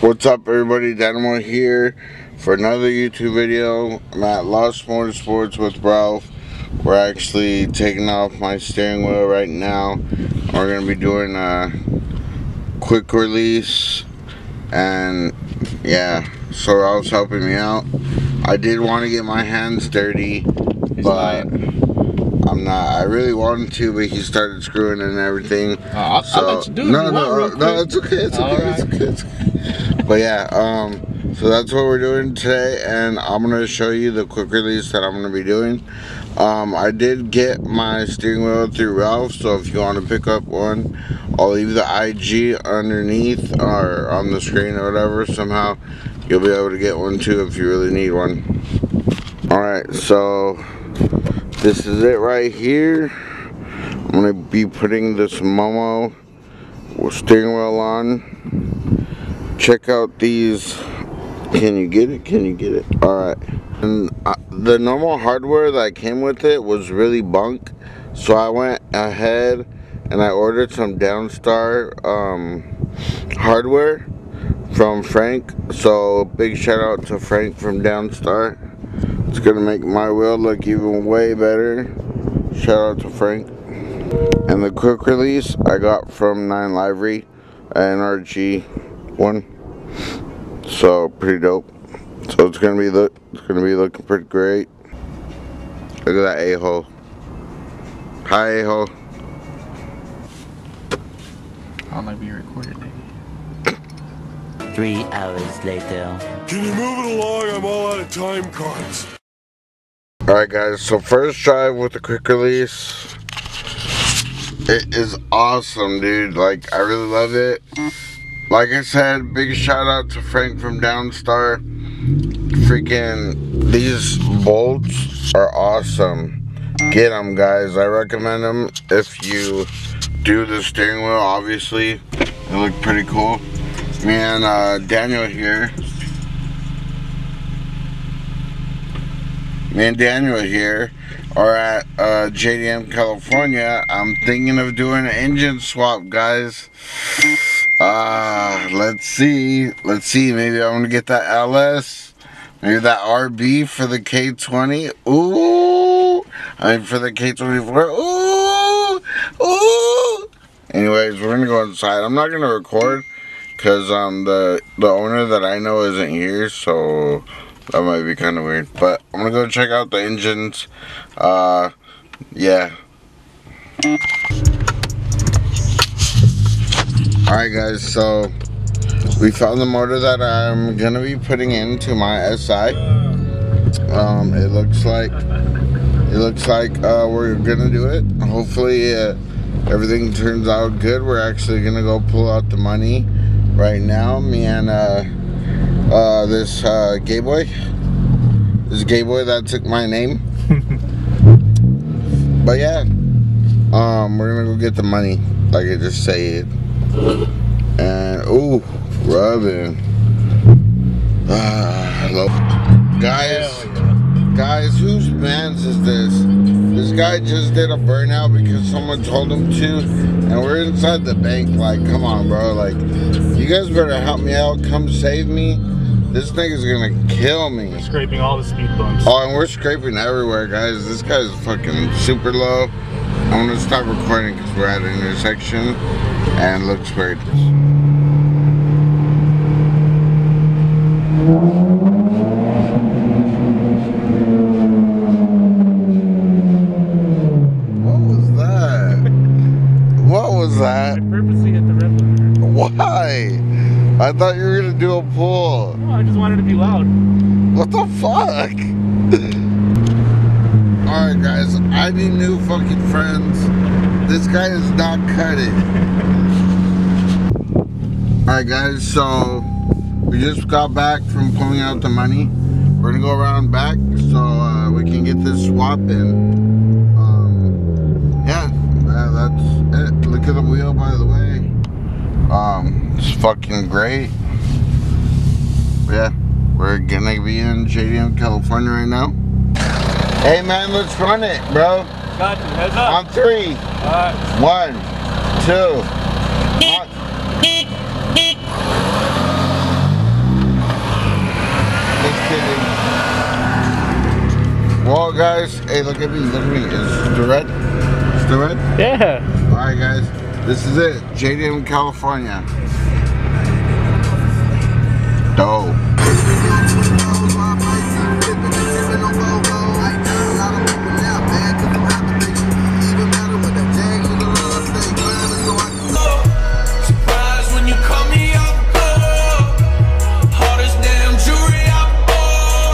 What's up, everybody? Dynamo here for another YouTube video. I'm at Lost Motorsports with Ralph. We're actually taking off my steering wheel right now. We're going to be doing a quick release, and yeah, so Ralph's helping me out. I did want to get my hands dirty, but I'm not. I really wanted to, but he started screwing and everything. I'll let you do it. No, it's okay. It's okay. It's okay. But yeah, so that's what we're doing today, and I'm gonna show you the quick release that I'm gonna be doing. I did get my steering wheel through Ralph, so if you want to pick up one, I'll leave the IG underneath or on the screen or whatever. Somehow you'll be able to get one too if you really need one. Alright, so this is it right here. I'm gonna be putting this Momo steering wheel on. Check out these. Can you get it? Can you get it? Alright. And the normal hardware that came with it was really bunk, so I went ahead and I ordered some Downstar hardware from Frank. So big shout out to Frank from Downstar. It's gonna make my wheel look even way better. Shout out to Frank. And the quick release I got from 9 Livery, NRG one. So pretty dope. So it's gonna be looking pretty great. Look at that a-hole. Hi, a-hole. I don't like being recorded, nigga. 3 hours later. Can you move it along? I'm all out of time cards. Alright guys, so first drive with the quick release. It is awesome, dude. Like, I really love it. Like I said, big shout out to Frank from Downstar. Freaking, these bolts are awesome. Get them, guys. I recommend them if you do the steering wheel, obviously. They look pretty cool. Me and Daniel here. Me and Daniel here are at JDM, California. I'm thinking of doing an engine swap, guys. Let's see. Maybe I'm gonna get that LS. Maybe that RB for the K20. Ooh. I mean, for the K24. Ooh. Anyways, we're gonna go inside. I'm not gonna record because the owner that I know isn't here, so that might be kind of weird. But I'm gonna go check out the engines. Yeah. Alright guys, so we found the motor that I'm gonna be putting into my SI. It looks like we're gonna do it. Hopefully everything turns out good. We're actually gonna go pull out the money right now. Me and this gay boy that took my name. But yeah, we're gonna go get the money, like I just said. And ooh, rubbing. Guys, whose man's is this? This guy just did a burnout because someone told him to, and we're inside the bank. Like, come on, bro. Like, you guys better help me out. Come save me. This nigga's gonna kill me. We're scraping all the speed bumps. Oh, and we're scraping everywhere, guys. This guy's fucking super low. I'm gonna stop recording because we're at an intersection and it looks weird. What was that? What was that? I purposely hit the red button. Why? I thought you were gonna do a pull. No, I just wanted to be loud. What the fuck? Alright guys, I need new fucking friends. This guy is not cut it. Alright guys, so we just got back from pulling out the money. We're gonna go around back so we can get this swap in. Yeah, that's it. Look at the wheel, by the way. It's fucking great. Yeah, we're gonna be in JDM, California right now. Hey man, let's run it, bro. Got you. Heads up. On 3. Alright. 1, 2. guys, hey, look at me, look at me. Is the red? Is the red? Yeah. Alright guys, this is it. JDM, California. Dope.